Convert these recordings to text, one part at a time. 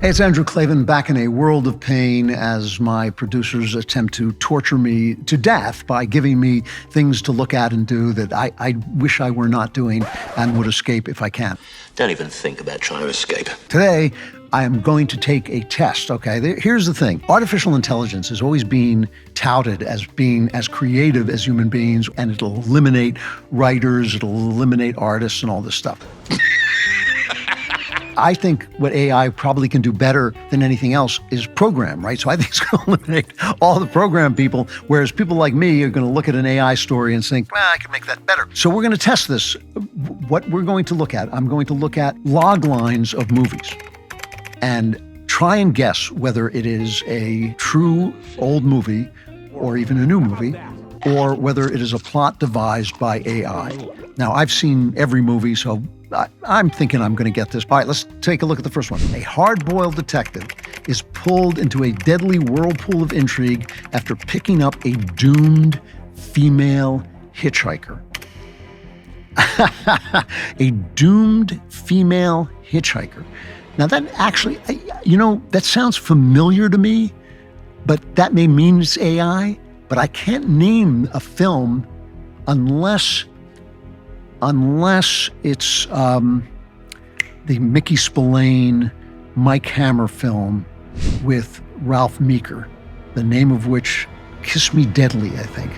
Hey, it's Andrew Klavan back in a world of pain as my producers attempt to torture me to death by giving me things to look at and do that I wish I were not doing and would escape if I can. Don't even think about trying to escape. Today, I am going to take a test, okay? Here's the thing. Artificial intelligence is always being touted as being as creative as human beings, and it'll eliminate writers, it'll eliminate artists and all this stuff. I think what AI probably can do better than anything else is program, right? So I think it's going to eliminate all the program people, whereas people like me are going to look at an AI story and think, I can make that better. So we're going to test this. What we're going to look at, I'm going to look at log lines of movies and try and guess whether it is a true old movie or even a new movie, or whether it is a plot devised by AI. Now, I've seen every movie, so I'm thinking I'm going to get this. All right, let's take a look at the first one. A hard-boiled detective is pulled into a deadly whirlpool of intrigue after picking up a doomed female hitchhiker. A doomed female hitchhiker. Now, that actually, that sounds familiar to me, but that may mean it's AI, but I can't name a film unless it's the Mickey Spillane, Mike Hammer film with Ralph Meeker, the name of which, Kiss Me Deadly, I think.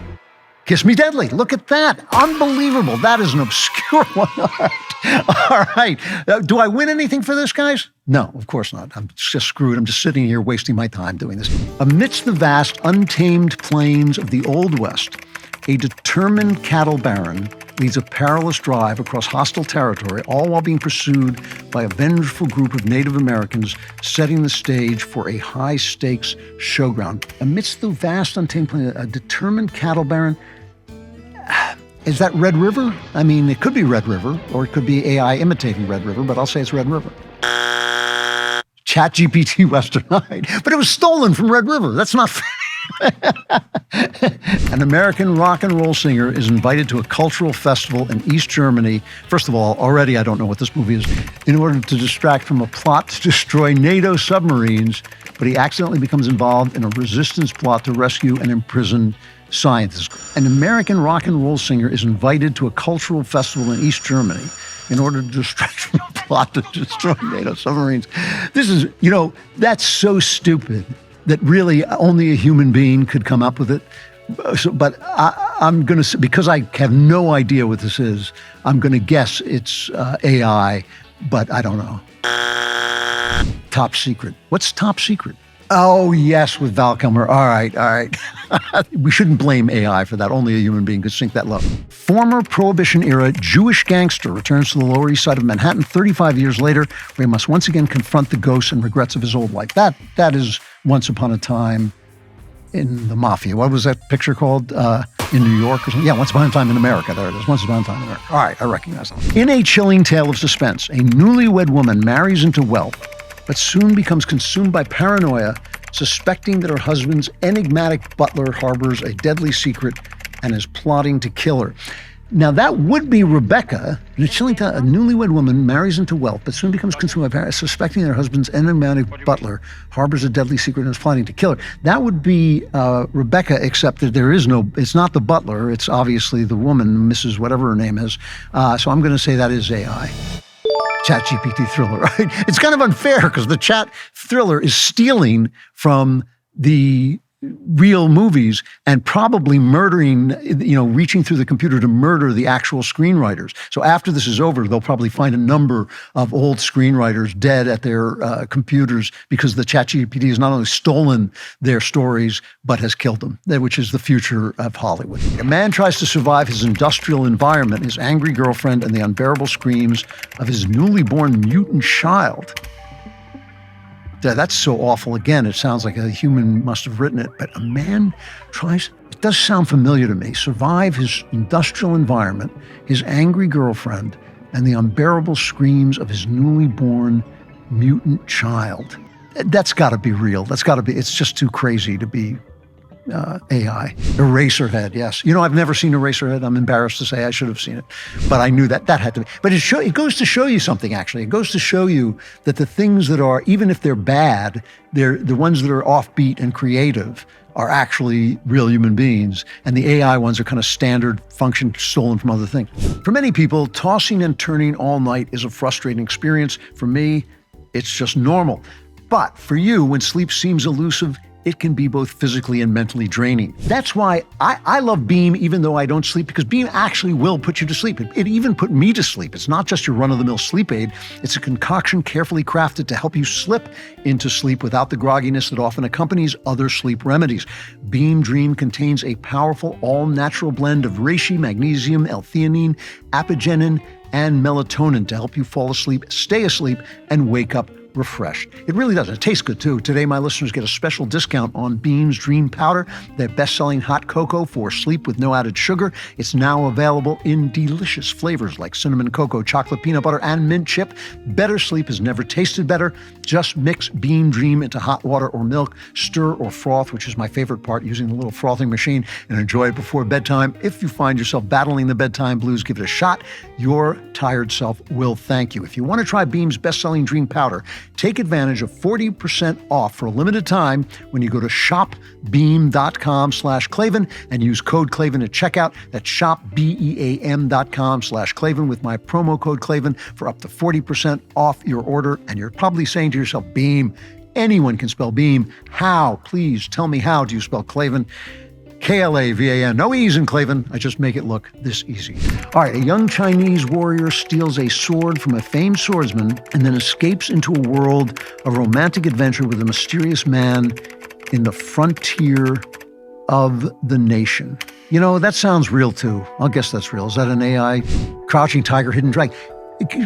Kiss Me Deadly, look at that. Unbelievable. That is an obscure one. All right. Do I win anything for this, guys? No, of course not. I'm just screwed. I'm just sitting here wasting my time doing this. Amidst the vast, untamed plains of the Old West, a determined cattle baron leads a perilous drive across hostile territory, all while being pursued by a vengeful group of Native Americans, setting the stage for a high-stakes showground. Amidst the vast, untamed plains, a determined cattle baron. Is that Red River? I mean, it could be Red River, or it could be AI imitating Red River, but I'll say it's Red River. ChatGPT Westernized. But it was stolen from Red River. That's not fair. An American rock and roll singer is invited to a cultural festival in East Germany. First of all, already I don't know what this movie is, in order to distract from a plot to destroy NATO submarines, but he accidentally becomes involved in a resistance plot to rescue an imprisoned scientist. An American rock and roll singer is invited to a cultural festival in East Germany in order to distract from a plot to destroy NATO submarines. This is, that's so stupid that really only a human being could come up with it. But I'm going to, because I have no idea what this is, I'm going to guess it's AI, but I don't know. Top Secret. What's Top Secret? Oh, yes, with Val Kilmer. All right. We shouldn't blame AI for that. Only a human being could sink that low. Former Prohibition-era Jewish gangster returns to the Lower East Side of Manhattan 35 years later, where he must once again confront the ghosts and regrets of his old life. That is Once Upon a Time in the Mafia. What was that picture called? In New York or something? Yeah, Once Upon a Time in America. There it is. Once Upon a Time in America. All right, I recognize that. In a chilling tale of suspense, a newlywed woman marries into wealth, but soon becomes consumed by paranoia, suspecting that her husband's enigmatic butler harbors a deadly secret and is plotting to kill her. Now, that would be Rebecca. In a chilling tale, a newlywed woman marries into wealth, but soon becomes consumed by paranoia, suspecting that her husband's enigmatic butler harbors a deadly secret and is plotting to kill her. That would be Rebecca, except that it's not the butler. It's obviously the woman, Mrs. whatever her name is. So I'm going to say that is AI. ChatGPT thriller, right? It's kind of unfair because the chat thriller is stealing from the real movies and probably murdering, reaching through the computer to murder the actual screenwriters. So after this is over, they'll probably find a number of old screenwriters dead at their computers because the ChatGPT has not only stolen their stories, but has killed them, which is the future of Hollywood. A man tries to survive his industrial environment, his angry girlfriend, and the unbearable screams of his newly born mutant child. That's so awful. Again, it sounds like a human must have written it, but a man tries, it does sound familiar to me, survive his industrial environment, his angry girlfriend, and the unbearable screams of his newly born mutant child. That's got to be real. It's just too crazy to be AI. Eraserhead, yes. I've never seen Eraserhead. I'm embarrassed to say I should have seen it, but I knew that had to be. But it goes to show you something, actually. It goes to show you that the things that are, even if they're bad, they're the ones that are offbeat and creative are actually real human beings, and the AI ones are kind of standard function stolen from other things. For many people, tossing and turning all night is a frustrating experience. For me, it's just normal. But for you, when sleep seems elusive, it can be both physically and mentally draining. That's why I love Beam, even though I don't sleep, because Beam actually will put you to sleep. It even put me to sleep. It's not just your run-of-the-mill sleep aid. It's a concoction carefully crafted to help you slip into sleep without the grogginess that often accompanies other sleep remedies. Beam Dream contains a powerful, all-natural blend of reishi, magnesium, L-theanine, apigenin, and melatonin to help you fall asleep, stay asleep, and wake up refreshed. It really does. It tastes good too. Today, my listeners get a special discount on Beam's Dream Powder, their best-selling hot cocoa for sleep with no added sugar. It's now available in delicious flavors like cinnamon cocoa, chocolate peanut butter, and mint chip. Better sleep has never tasted better. Just mix Beam Dream into hot water or milk, stir or froth, which is my favorite part, using the little frothing machine, and enjoy it before bedtime. If you find yourself battling the bedtime blues, give it a shot. Your tired self will thank you. If you want to try Beam's best-selling Dream Powder, take advantage of 40% off for a limited time when you go to shopbeam.com/Klavan and use code Klavan at checkout. That's shopbeam.com/Klavan with my promo code Klavan for up to 40% off your order. And you're probably saying to yourself, Beam, anyone can spell Beam. How? Please tell me, how do you spell Klavan? Klavan. No E's in Klavan. I just make it look this easy. All right, a young Chinese warrior steals a sword from a famed swordsman and then escapes into a world of romantic adventure with a mysterious man in the frontier of the nation. That sounds real too. I'll guess that's real. Is that an AI? Crouching Tiger, Hidden Dragon.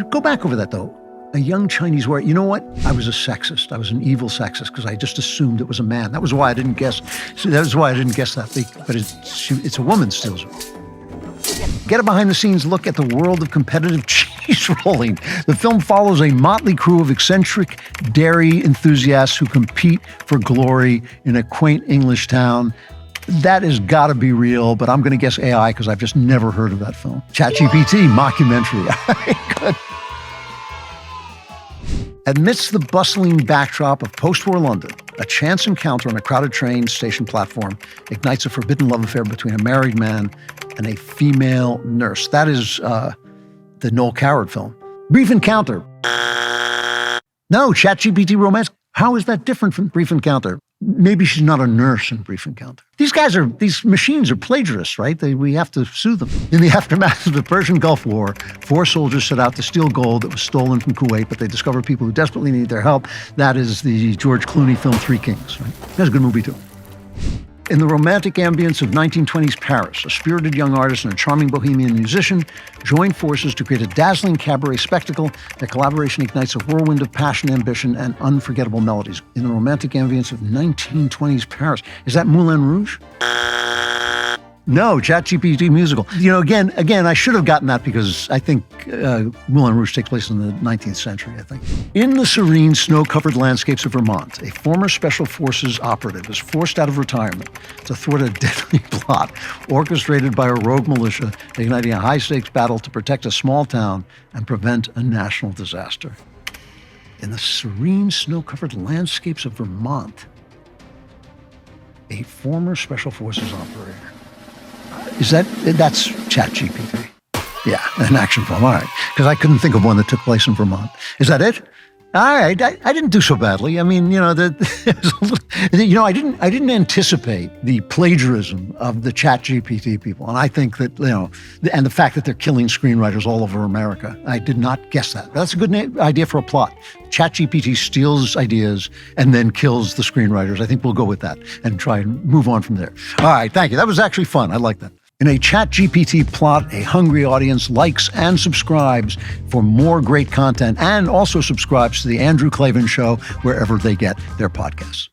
Go back over that though. A young Chinese warrior. You know what? I was a sexist. I was an evil sexist because I just assumed it was a man. That was why I didn't guess. That was why I didn't guess that. But it's a woman steals it. Get a behind-the-scenes look at the world of competitive cheese rolling. The film follows a motley crew of eccentric dairy enthusiasts who compete for glory in a quaint English town. That has got to be real, but I'm going to guess AI because I've just never heard of that film. ChatGPT, mockumentary. Good. Amidst the bustling backdrop of post-war London, a chance encounter on a crowded train station platform ignites a forbidden love affair between a married man and a female nurse. That is the Noel Coward film. Brief Encounter. No, ChatGPT romance. How is that different from Brief Encounter? Maybe she's not a nurse in Brief Encounter. These machines are plagiarists, right? We have to sue them. In the aftermath of the Persian Gulf War, 4 soldiers set out to steal gold that was stolen from Kuwait, but they discover people who desperately need their help. That is the George Clooney film Three Kings, right? That's a good movie too. In the romantic ambience of 1920s Paris, a spirited young artist and a charming bohemian musician join forces to create a dazzling cabaret spectacle. Their collaboration ignites a whirlwind of passion, ambition, and unforgettable melodies. In the romantic ambience of 1920s Paris. Is that Moulin Rouge? No, ChatGPT musical. Again, I should have gotten that because I think Moulin Rouge takes place in the 19th century, I think. In the serene, snow-covered landscapes of Vermont, a former Special Forces operative is forced out of retirement to thwart a deadly plot orchestrated by a rogue militia, igniting a high-stakes battle to protect a small town and prevent a national disaster. In the serene, snow-covered landscapes of Vermont, a former Special Forces operator. That's ChatGPT. Yeah, an action film. All right. Because I couldn't think of one that took place in Vermont. Is that it? All right. I didn't do so badly. I mean, I didn't anticipate the plagiarism of the ChatGPT people. And I think that, and the fact that they're killing screenwriters all over America. I did not guess that. That's a good idea for a plot. ChatGPT steals ideas and then kills the screenwriters. I think we'll go with that and try and move on from there. All right. Thank you. That was actually fun. I like that. In a ChatGPT plot, a hungry audience likes and subscribes for more great content and also subscribes to The Andrew Klavan Show wherever they get their podcasts.